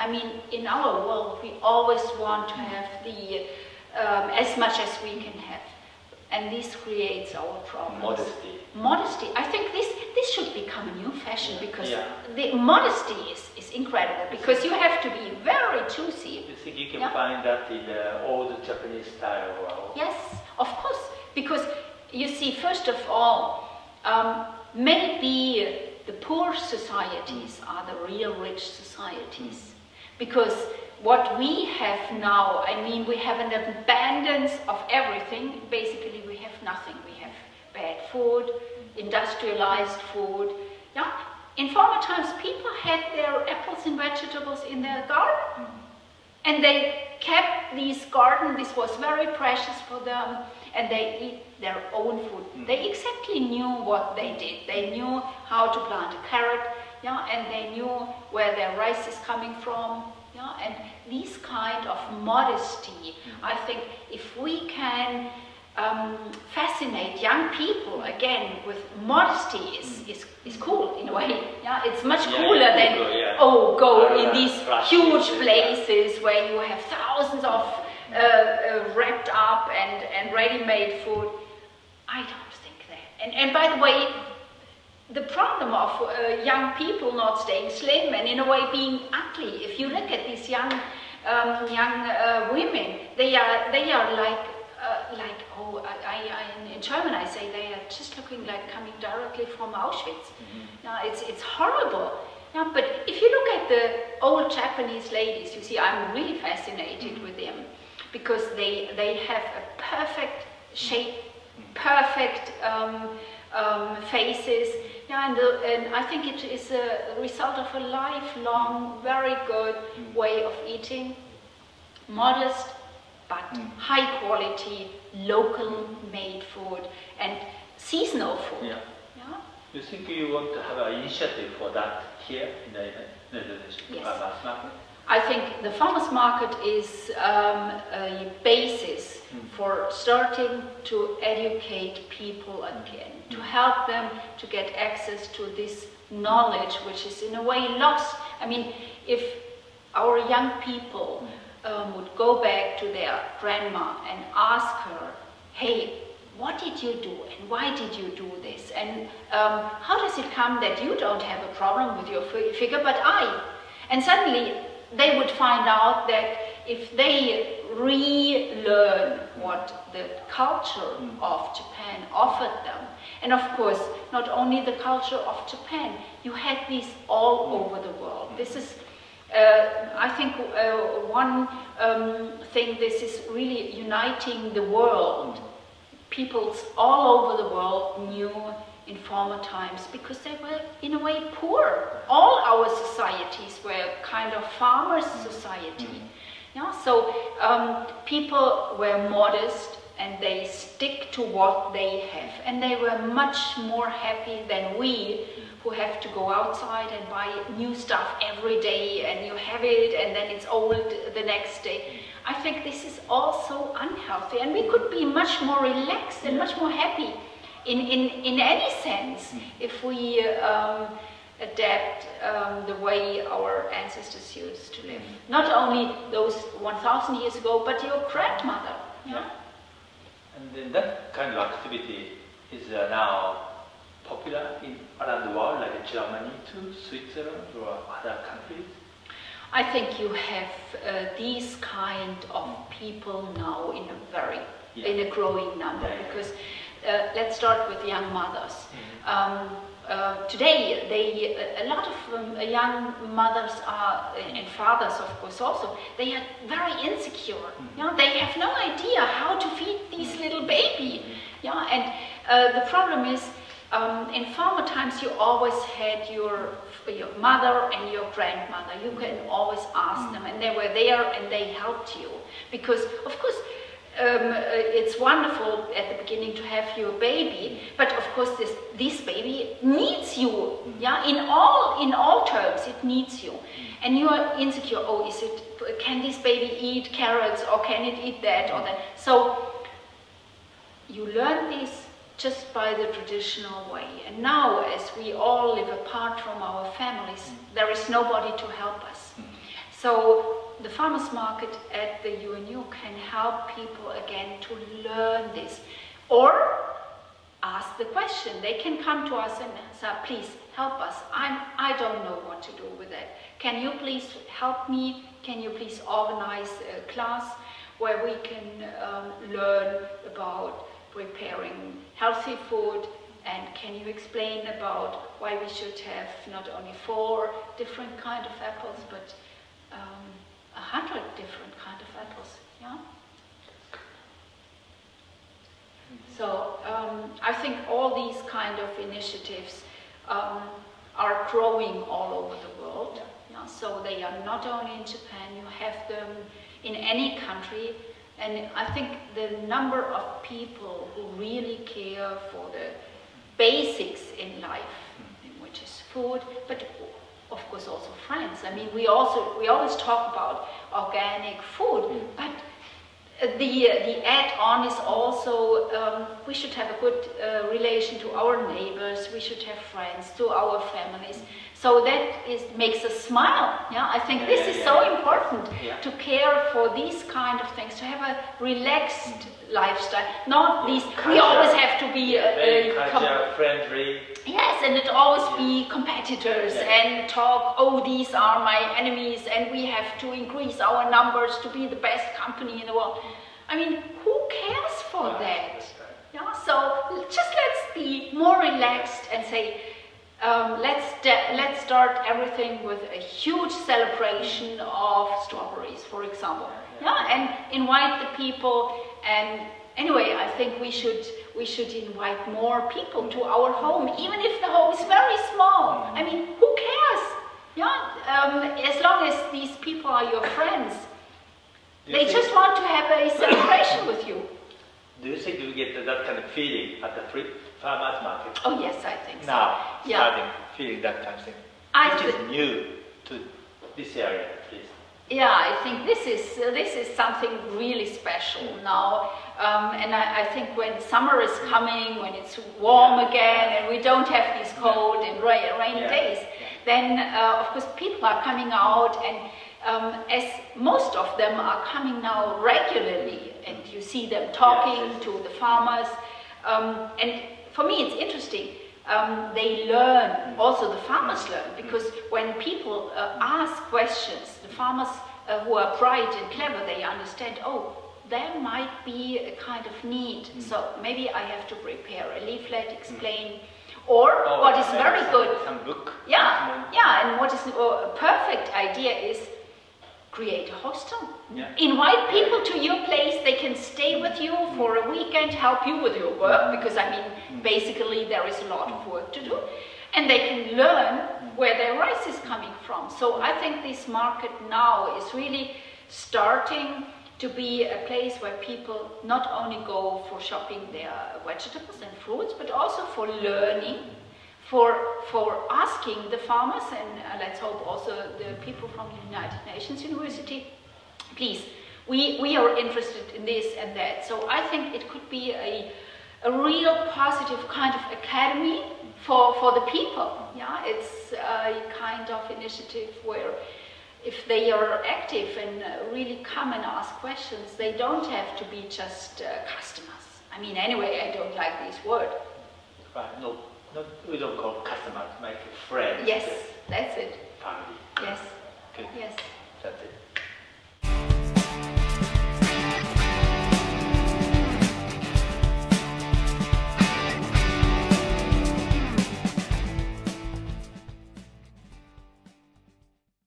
I mean, in our world, we always want to have the as much as we can have, and this creates our problems. Modesty. Modesty. I think this should become a new fashion, because the modesty is incredible, because you have to be very choosy. You think you can find that in the old Japanese style? Or... Yes, of course, because you see, first of all, maybe the poor societies are the real rich societies, because what we have now, I mean, we have an abundance of everything. Basically, we have nothing. We have bad food, industrialized food. Yeah? In former times, people had their apples and vegetables in their garden, and they kept this garden. This was very precious for them, and they eat their own food. They exactly knew what they did. They knew how to plant a carrot, and they knew where their rice is coming from. And this kind of modesty, I think, if we can fascinate young people again with modesty, is cool in a way. Yeah, it's much cooler than go in these huge places where you have thousands of wrapped up and ready-made food. I don't think that. And by the way, the problem of young people not staying slim and in a way being ugly. If you look at these young women, they are like in German I say they are just looking like coming directly from Auschwitz. Now it's horrible. Yeah, but if you look at the old Japanese ladies, you see, I'm really fascinated with them, because they have a perfect shape, perfect faces. Yeah, and I think it is a result of a lifelong, very good way of eating. Modest, but high quality, local made food and seasonal food. Yeah. You think you want to have an initiative for that here in the Netherlands? Yes. Market? I think the farmers market is a basis for starting to educate people again, to help them to get access to this knowledge, which is in a way lost. I mean, if our young people would go back to their grandma and ask her, hey, what did you do and why did you do this? And how does it come that you don't have a problem with your figure, but I? And suddenly they would find out that if they relearn what the culture of Japan offered them, and of course, not only the culture of Japan, you had these all over the world. This is, I think, one thing, this is really uniting the world. Peoples all over the world knew in former times, because they were in a way poor. All our societies were kind of farmers' society. Yeah? So people were modest and they stick to what they have, and they were much more happy than we, who have to go outside and buy new stuff every day, and you have it and then it's old the next day. I think this is also unhealthy, and we could be much more relaxed and much more happy in any sense if we adapt the way our ancestors used to live. Not only those 1,000 years ago, but your grandmother. Yeah? And then that kind of activity is now popular around the world, like Germany to Switzerland or other countries? I think you have these kind of people now in a growing number, because let's start with young mothers. Today, a lot of young mothers are, and fathers of course also, they are very insecure. Yeah? They have no idea how to feed this little baby. Yeah? And the problem is, in former times you always had your mother and your grandmother. You can always ask them, and they were there and they helped you. Because, of course, it's wonderful at the beginning to have your baby, but of course this baby needs you. Yeah, in all terms it needs you, and you are insecure. Oh, can this baby eat carrots, or can it eat that or that? So you learn this just by the traditional way. And now, as we all live apart from our families, there is nobody to help us. So the farmers market at the UNU can help people again to learn this, or ask the question. They can come to us and say, please help us. I don't know what to do with that. Can you please help me? Can you please organize a class where we can learn about preparing healthy food? And can you explain about why we should have not only 4 different kind of apples, but 100 different kind of apples? Yeah. So I think all these kind of initiatives are growing all over the world. Yeah. So they are not only in Japan, you have them in any country. And I think the number of people who really care for the basics in life, which is food, but of course also friends. I mean, we always talk about organic food, but the add-on is also we should have a good relation to our neighbors. We should have friends, to our families. So that makes us smile. Yeah, I think this is so important to care for these kind of things, to have a relaxed lifestyle. Not these. We always have to be very friendly. Yes, and it always be competitors and talk. Oh, these are my enemies, and we have to increase our numbers to be the best company in the world. I mean, who cares for that? Yeah. So just let's be more relaxed and say. Let's start everything with a huge celebration of strawberries, for example. Yeah, and invite the people. And anyway, I think we should invite more people to our home, even if the home is very small. I mean, who cares? Yeah, as long as these people are your friends, they just want to have a celebration with you. Do you think you get that kind of feeling at the farmers market? Oh yes, I think so. Now, starting feeling that kind of thing. Which is new to this area, please. Yeah, I think this is something really special now, and I think when summer is coming, when it's warm again, and we don't have these cold and rainy days, then of course people are coming out, and as most of them are coming now regularly, and you see them talking to the farmers, and for me it's interesting. They learn, also the farmers learn, because when people ask questions, the farmers who are bright and clever, they understand, oh, there might be a kind of need, so maybe I have to prepare a leaflet, explain, or what is very good, some book. And what is a perfect idea is create a hostel. Invite people to your place. They can stay with you for a weekend, help you with your work, because I mean, basically there is a lot of work to do. And they can learn where their rice is coming from. So I think this market now is really starting to be a place where people not only go for shopping their vegetables and fruits, but also for learning, for asking the farmers, and let's hope also the people from the United Nations University, please, we are interested in this and that. So I think it could be a real positive kind of academy for the people. Yeah, it's a kind of initiative where if they are active and really come and ask questions, they don't have to be just customers. I mean, anyway, I don't like this word. Right, no, we don't call customers, like friends. Yes, that's it. Family. Yes. Good. Yes.